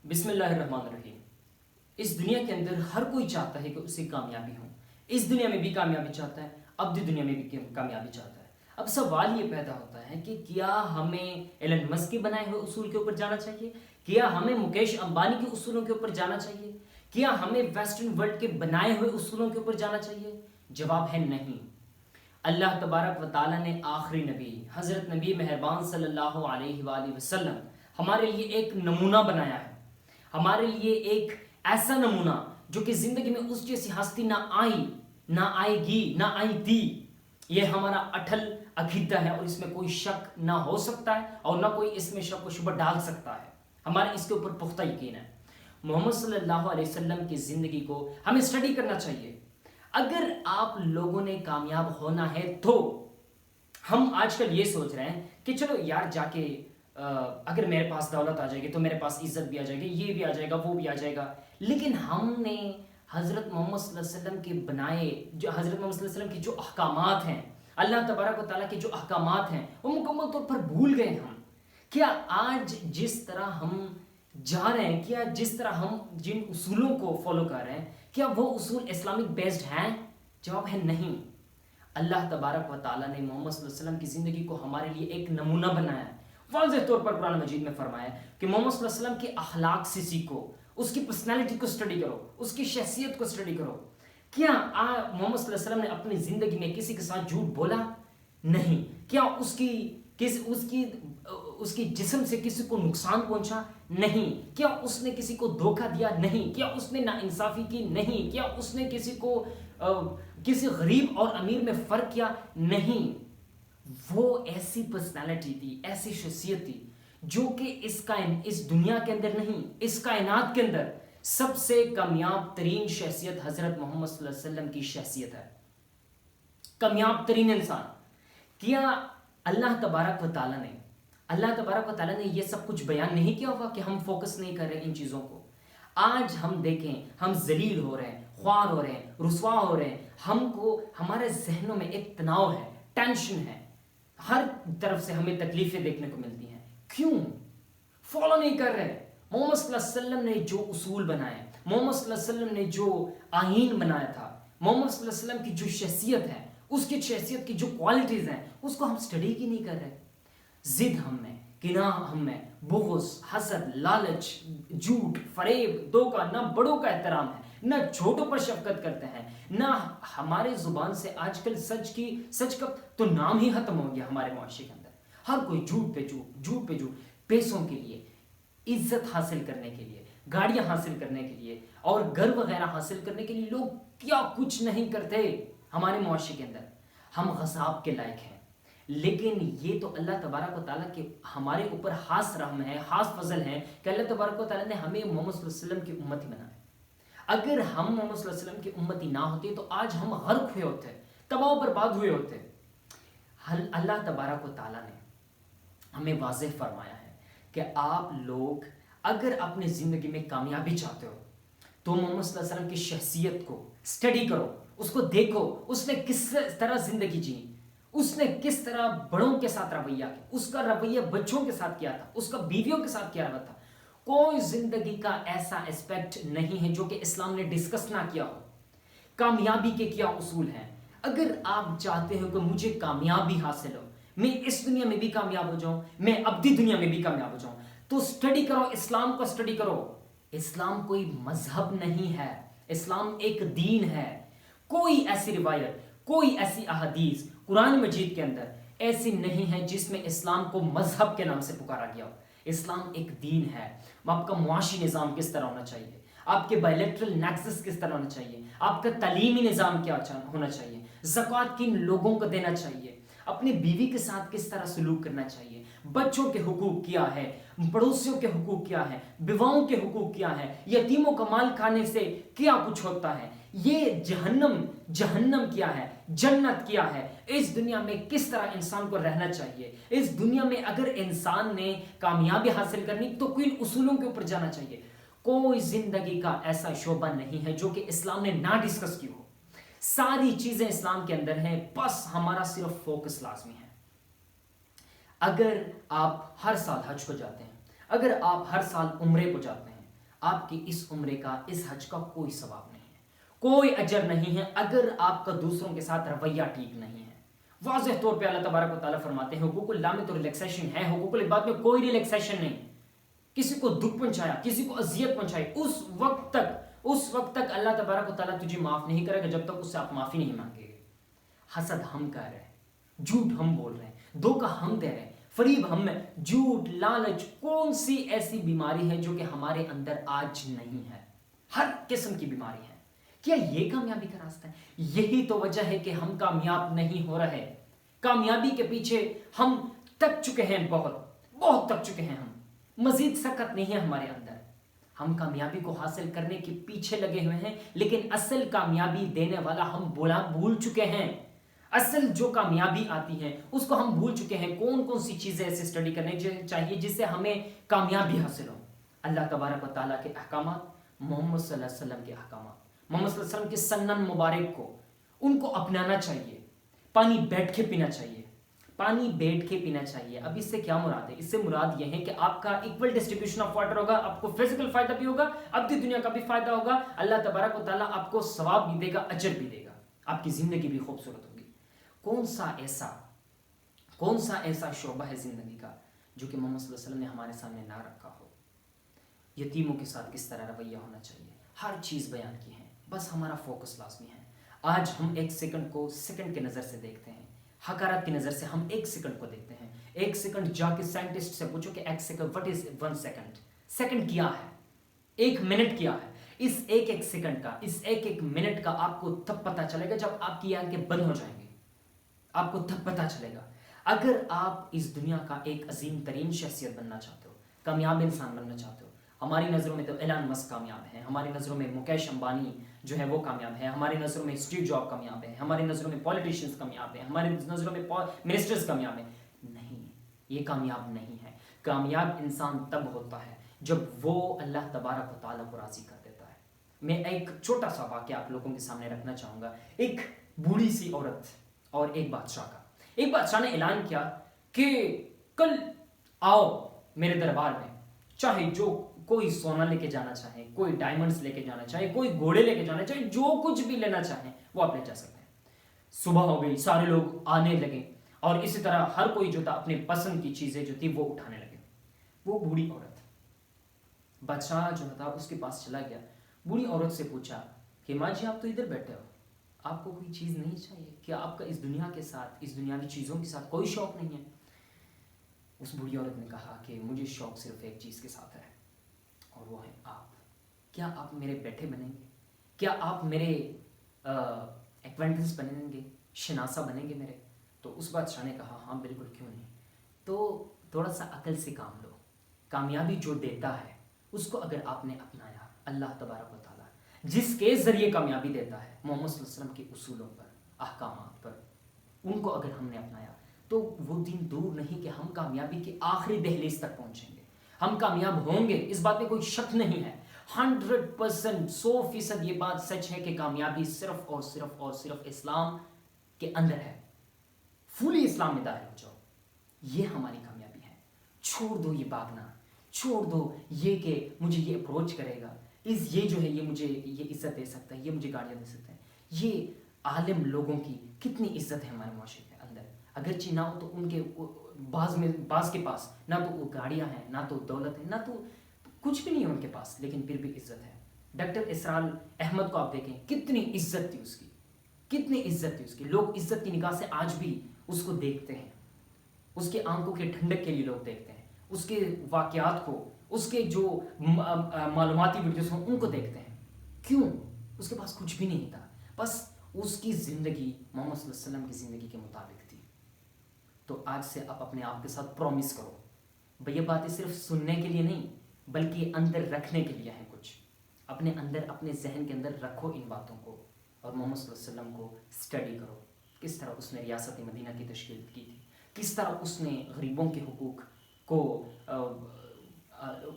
بسم اللہ الرحمن الرحیم۔ اس دنیا کے اندر ہر کوئی چاہتا ہے کہ اسے کامیابی ہو، اس دنیا میں بھی کامیابی چاہتا ہے، ابدی دنیا میں بھی کامیابی چاہتا ہے۔ اب سوال یہ پیدا ہوتا ہے کہ کیا ہمیں ایلن مسک کے بنائے ہوئے اصول کے اوپر جانا چاہیے؟ کیا ہمیں مکیش امبانی کے اصولوں کے اوپر جانا چاہیے؟ کیا ہمیں ویسٹرن ورلڈ کے بنائے ہوئے اصولوں کے اوپر جانا چاہیے؟ جواب ہے نہیں۔ اللہ تبارک و تعالیٰ نے آخری نبی حضرت نبی مہربان صلی اللہ علیہ وآلہ وسلم ہمارے لیے ایک نمونہ بنایا ہے، ہمارے لیے ایک ایسا نمونہ جو کہ زندگی میں اس جیسی ہستی نہ آئی، نہ آئے گی، نہ آئی تھی۔ یہ ہمارا اٹل عقیدہ ہے اور اس میں کوئی شک نہ ہو سکتا ہے اور نہ کوئی اس میں شک و شبہ ڈال سکتا ہے۔ ہمارا اس کے اوپر پختہ یقین ہے۔ محمد صلی اللہ علیہ وسلم کی زندگی کو ہمیں اسٹڈی کرنا چاہیے۔ اگر آپ لوگوں نے کامیاب ہونا ہے تو ہم آج کل یہ سوچ رہے ہیں کہ چلو یار جا کے اگر میرے پاس دولت آ جائے گی تو میرے پاس عزت بھی آ جائے گی، یہ بھی آ جائے گا، وہ بھی آ جائے گا۔ لیکن ہم نے حضرت محمد صلی اللہ علیہ وسلم کے بنائے جو حضرت محمد صلی اللہ علیہ وسلم کی جو احکامات ہیں، اللہ تبارک و تعالیٰ کے جو احکامات ہیں، وہ مکمل طور پر بھول گئے ہم۔ کیا آج جس طرح ہم جا رہے ہیں، کیا جس طرح ہم جن اصولوں کو فالو کر رہے ہیں، کیا وہ اصول اسلامک بیسڈ ہیں؟ جواب ہے نہیں۔ اللہ تبارک و تعالیٰ نے محمد صلی اللہ علیہ وسلم کی زندگی کو ہمارے لیے ایک نمونہ بنایا ہے۔ واضح طور پر قرآن مجید میں فرمایا ہے کہ محمد صلی اللہ علیہ وسلم کے اخلاق سے سیکھو، اس کی پرسنالٹی کو اسٹڈی کرو، اس کی شخصیت کو اسٹڈی کرو۔ کیا محمد صلی اللہ علیہ وسلم نے اپنی زندگی میں کسی کے ساتھ جھوٹ بولا؟ نہیں۔ کیا اس کی جسم سے کسی کو نقصان پہنچا؟ نہیں۔ کیا اس نے کسی کو دھوکہ دیا؟ نہیں۔ کیا اس نے ناانصافی کی؟ نہیں۔ کیا اس نے کسی غریب اور امیر میں فرق کیا؟ نہیں۔ وہ ایسی پرسنالٹی تھی، ایسی شخصیت تھی جو کہ اس دنیا کے اندر نہیں، اس کائنات کے اندر سب سے کامیاب ترین شخصیت حضرت محمد صلی اللہ علیہ وسلم کی شخصیت ہے۔ کامیاب ترین انسان۔ کیا اللہ تبارک و تعالیٰ نے یہ سب کچھ بیان نہیں کیا ہوگا کہ ہم فوکس نہیں کر رہے ان چیزوں کو؟ آج ہم دیکھیں، ہم ذلیل ہو رہے ہیں، خوار ہو رہے ہیں، رسوا ہو رہے ہیں، ہمارے ذہنوں میں ایک تناؤ ہے، ٹینشن ہے، ہر طرف سے ہمیں تکلیفیں دیکھنے کو ملتی ہیں۔ کیوں؟ فالو نہیں کر رہے۔ محمد صلی اللہ علیہ وسلم نے جو اصول بنائے، محمد صلی اللہ علیہ وسلم نے جو آئین بنایا تھا، محمد صلی اللہ علیہ وسلم کی جو شخصیت ہے، اس کی شخصیت کی جو کوالٹیز ہیں، اس کو ہم سٹڈی کی نہیں کر رہے۔ ضد ہم میں، کناہ ہم میں، بغض، حسد، لالچ، جھوٹ، فریب، دھوکہ، نہ بڑوں کا احترام ہے، نہ چھوٹوں پر شفقت کرتے ہیں، نہ ہمارے زبان سے آج کل سچ کا تو نام ہی ختم ہو گیا ہمارے معاشرے کے اندر۔ ہر کوئی جھوٹ پہ جھوٹ، پیسوں کے لیے، عزت حاصل کرنے کے لیے، گاڑیاں حاصل کرنے کے لیے اور گھر وغیرہ حاصل کرنے کے لیے لوگ کیا کچھ نہیں کرتے ہمارے معاشرے کے اندر۔ ہم غضب کے لائق ہیں، لیکن یہ تو اللہ تبارک و تعالیٰ کے ہمارے اوپر خاص رحم ہے، خاص فضل ہے کہ اللہ تبارک و تعالیٰ نے ہمیں محمد صلی اللہ علیہ وسلم کی امتی بنایا۔ اگر ہم محمد صلی اللہ علیہ وسلم کی امتی نہ ہوتے تو آج ہم غرق ہوئے ہوتے، تباہ و برباد ہوئے ہوتے۔ اللہ تبارک و تعالیٰ نے ہمیں واضح فرمایا ہے کہ آپ لوگ اگر اپنی زندگی میں کامیابی چاہتے ہو تو محمد صلی اللہ علیہ وسلم کی شخصیت کو اسٹڈی کرو، اس کو دیکھو، اس نے کس طرح زندگی جی، اس نے کس طرح بڑوں کے ساتھ رویہ کیا، اس کا رویہ بچوں کے ساتھ کیا تھا، اس کا بیویوں کے ساتھ کیا تھا۔ کوئی زندگی کا ایسا اسپیکٹ نہیں ہے جو کہ اسلام نے ڈسکس نہ کیا ہو۔ کامیابی کے کیا اصول ہیں؟ اگر آپ چاہتے ہو کہ مجھے کامیابی حاصل ہو، میں اس دنیا میں بھی کامیاب ہو جاؤں، میں ابدی دنیا میں بھی کامیاب ہو جاؤں، تو اسٹڈی کرو، اسلام کو اسٹڈی کرو۔ اسلام کوئی مذہب نہیں ہے، اسلام ایک دین ہے۔ کوئی ایسی روایت، کوئی ایسی احادیث قرآن مجید کے اندر ایسی نہیں ہے جس میں اسلام کو مذہب کے نام سے پکارا گیا ہو۔ اسلام ایک دین ہے۔ آپ کا معاشی نظام کس طرح ہونا چاہیے، آپ کے بائلیٹرل نیکسس کس طرح ہونا چاہیے، آپ کا تعلیمی نظام کیا ہونا چاہیے، زکوٰۃ کن لوگوں کو دینا چاہیے، اپنی بیوی کے ساتھ کس طرح سلوک کرنا چاہیے، بچوں کے حقوق کیا ہے، پڑوسیوں کے حقوق کیا ہے، بیواؤں کے حقوق کیا ہے، یتیموں کا مال کھانے سے کیا کچھ ہوتا ہے، یہ جہنم کیا ہے، جنت کیا ہے، اس دنیا میں کس طرح انسان کو رہنا چاہیے۔ اس دنیا میں اگر انسان نے کامیابی حاصل کرنی تو کن اصولوں کے اوپر جانا چاہیے۔ کوئی زندگی کا ایسا شعبہ نہیں ہے جو کہ اسلام نے نہ ڈسکس کی ہو۔ ساری چیزیں اسلام کے اندر ہیں، بس ہمارا صرف فوکس لازمی ہے۔ اگر آپ ہر سال حج کو جاتے ہیں، اگر آپ ہر سال عمرے کو جاتے ہیں، آپ کی اس عمرے کا، اس حج کا کوئی ثواب نہیں ہے، کوئی اجر نہیں ہے اگر آپ کا دوسروں کے ساتھ رویہ ٹھیک نہیں ہے۔ واضح طور پہ اللہ تبارک و تعالیٰ فرماتے ہیں حقوق اللہ میں تو ریلیکسیشن ہے، حقوق العباد میں کوئی ریلیکسیشن نہیں۔ کسی کو دکھ پہنچایا، کسی کو اذیت پہنچائی، اس وقت تک اللہ تبارک و تعالیٰ تجھے معاف نہیں کرے گا جب تک اس سے آپ معافی نہیں مانگے گے۔ حسد ہم کر رہے ہیں، جھوٹ ہم بول رہے ہیں، دھوکہ ہم دے رہے ہیں، فریب ہم میں، جھوٹ، لالچ، کون سی ایسی بیماری ہے جو کہ ہمارے اندر آج نہیں ہے؟ ہر قسم کی بیماری ہے۔ کیا یہ کامیابی کا راستہ ہے؟ یہی تو وجہ ہے کہ ہم کامیاب نہیں ہو رہے۔ کامیابی کے پیچھے ہم تک چکے ہیں، بہت تک چکے ہیں، ہم مزید سکت نہیں ہے ہمارے اندر۔ ہم کامیابی کو حاصل کرنے کے پیچھے لگے ہوئے ہیں، لیکن اصل کامیابی دینے والا ہم بھول چکے ہیں۔ اصل جو کامیابی آتی ہے اس کو ہم بھول چکے ہیں۔ کون سی چیزیں ایسے اسٹڈی کرنے چاہیے جس سے ہمیں کامیابی حاصل ہو؟ اللہ تبارک و تعالیٰ کے احکامات، محمد صلی اللہ علیہ وسلم کے احکامات، محمد صلی اللہ علیہ وسلم کے سنن مبارک کو، ان کو اپنانا چاہیے۔ پانی بیٹھ کے پینا چاہیے، پانی بیٹھ کے پینا چاہیے۔ اب اس سے کیا مراد ہے؟ اس سے مراد یہ ہے کہ آپ کا ایکول ڈسٹریبیوشن آف واٹر ہوگا، آپ کو فزیکل فائدہ بھی ہوگا، ابدی دنیا کا بھی فائدہ ہوگا، اللہ تبارک و تعالیٰ آپ کو ثواب بھی دے گا، اجر بھی دے گا، آپ کی زندگی بھی خوبصورت ہوگی۔ کون سا ایسا شعبہ ہے زندگی کا جو کہ محمد صلی اللہ علیہ وسلم نے ہمارے سامنے نہ رکھا ہو؟ یتیموں کے ساتھ کس طرح رویہ ہونا چاہیے، ہر چیز بیان کی ہے، بس ہمارا فوکس لازمی ہے۔ آج ہم ایک سیکنڈ کو سیکنڈ کی نظر سے دیکھتے ہیں، حقارت کی نظر سے ہم ایک سیکنڈ کو دیکھتے ہیں۔ ایک سیکنڈ جا کے سائنٹسٹ سے پوچھو کہ ایک second, what is 1 second? Second کیا ہے؟ 1 منٹ کیا ہے؟ اس ایک سیکنڈ کا، اس ایک منٹ کا آپ کو تب پتہ چلے گا جب آپ کی آنکھیں بند ہو جائیں گی، آپ کو تب پتہ چلے گا۔ اگر آپ اس دنیا کا ایک عظیم ترین شخصیت بننا چاہتے ہو، کامیاب انسان بننا چاہتے ہو، ہماری نظروں میں تو ایلان مسک کامیاب ہے، ہماری نظروں میں مکیش امبانی جو ہے وہ کامیاب ہے، ہماری نظروں میں اسٹیو جاب کامیاب ہے، ہماری نظروں میں پولیٹیشینز کامیاب ہیں، ہماری نظروں میں منسٹرز کامیاب ہیں۔ نہیں، یہ کامیاب نہیں ہے۔ کامیاب انسان تب ہوتا ہے جب وہ اللہ تبارک و تعالیٰ کو راضی کر دیتا ہے۔ میں ایک چھوٹا سا واقعہ آپ لوگوں کے سامنے رکھنا چاہوں گا۔ ایک بوڑھی سی عورت اور ایک بادشاہ کا۔ ایک بادشاہ نے اعلان کیا کہ کل آؤ میرے دربار میں، چاہے جو کوئی سونا لے کے جانا چاہے، کوئی ڈائمنڈز لے کے جانا چاہے، کوئی گھوڑے لے کے جانا چاہے، جو کچھ بھی لینا چاہیں وہ آپ لے جا سکتے ہیں۔ صبح ہو گئی، سارے لوگ آنے لگے اور اسی طرح ہر کوئی جو تھا اپنے پسند کی چیزیں جو تھی وہ اٹھانے لگے۔ وہ بوڑھی عورت، بادشاہ جو تھا اس کے پاس چلا گیا، بوڑھی عورت سے پوچھا کہ ماں جی آپ تو ادھر بیٹھے ہو، آپ کو کوئی چیز نہیں چاہیے؟ کیا آپ کا اس دنیا کے ساتھ، اس دنیاوی چیزوں کے ساتھ کوئی شوق نہیں ہے؟ اس بوڑھی عورت نے کہا کہ مجھے شوق صرف ایک چیز کے ساتھ ہے، اور وہ ہے آپ۔ کیا آپ میرے بیٹے بنیں گے؟ کیا آپ میرے ایکوینٹنس بنیں گے، شناسہ بنیں گے میرے؟ تو اس بادشاہ نے کہا ہاں بالکل، کیوں نہیں۔ تو تھوڑا سا عقل سے کام لو۔ کامیابی جو دیتا ہے اس کو اگر آپ نے اپنایا، اللہ تبارک و تعالیٰ جس کے ذریعے کامیابی دیتا ہے، محمد صلی اللہ علیہ وسلم کے اصولوں پر، احکامات پر، ان کو اگر ہم نے اپنایا تو وہ دن دور نہیں کہ ہم کامیابی کی آخری دہلیز تک پہنچیں گے، ہم کامیاب ہوں گے، اس بات میں کوئی شک نہیں ہے۔ 100%، 100% یہ بات سچ ہے کہ کامیابی صرف اور صرف اسلام کے اندر ہے۔ فلی اسلام میں داخل ہو جاؤ، یہ ہماری کامیابی ہے۔ چھوڑ دو یہ بھاگنا، چھوڑ دو یہ کہ مجھے یہ اپروچ کرے گا، یہ جو ہے یہ مجھے یہ عزت دے سکتا ہے، یہ مجھے گاڑیاں دے سکتا ہے۔ یہ عالم لوگوں کی کتنی عزت ہے ہمارے معاشرے کے اندر، اگرچہ نہ ہو تو ان کے بعض کے پاس نہ تو وہ گاڑیاں ہیں، نہ تو دولت ہے، نہ تو کچھ بھی نہیں ہے ان کے پاس، لیکن پھر بھی عزت ہے۔ ڈاکٹر اسرار احمد کو آپ دیکھیں، کتنی عزت تھی اس کی، کتنی عزت تھی اس کی۔ لوگ عزت کی نگاہ سے آج بھی اس کو دیکھتے ہیں، اس کے آنکھوں کے ٹھنڈک کے لیے لوگ دیکھتے ہیں، اس کے واقعات کو، اس کے جو معلوماتی ویڈیوز ہیں ان کو دیکھتے ہیں۔ کیوں؟ اس کے پاس کچھ بھی نہیں تھا، بس اس کی زندگی محمد صلی اللہ علیہ وسلم کی زندگی کے مطابق تھی۔ تو آج سے آپ اپنے آپ کے ساتھ پرومس کرو، یہ باتیں صرف سننے کے لیے نہیں بلکہ اندر رکھنے کے لیے ہیں، کچھ اپنے اندر، اپنے ذہن کے اندر رکھو ان باتوں کو، اور محمد صلی اللہ علیہ وسلم کو اسٹڈی کرو، کس طرح اس نے ریاست مدینہ کی تشکیل کی تھی، کس طرح اس نے غریبوں کے حقوق کو،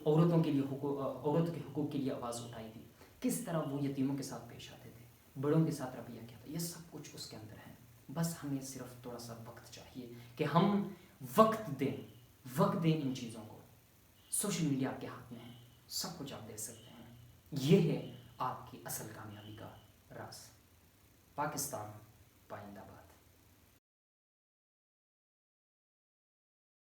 عورتوں کے حقوق کے لیے آواز اٹھائی تھی، کس طرح وہ یتیموں کے ساتھ پیش آتے تھے، بڑوں کے ساتھ رویہ کیا تھا، یہ سب کچھ اس کے اندر ہے۔ بس ہمیں صرف تھوڑا سا وقت چاہیے کہ ہم وقت دیں ان چیزوں کو۔ سوشل میڈیا آپ کے ہاتھ میں ہے، سب کچھ آپ دیکھ سکتے ہیں۔ یہ ہے آپ کی اصل کامیابی کا راز۔ پاکستان پائندہ باد۔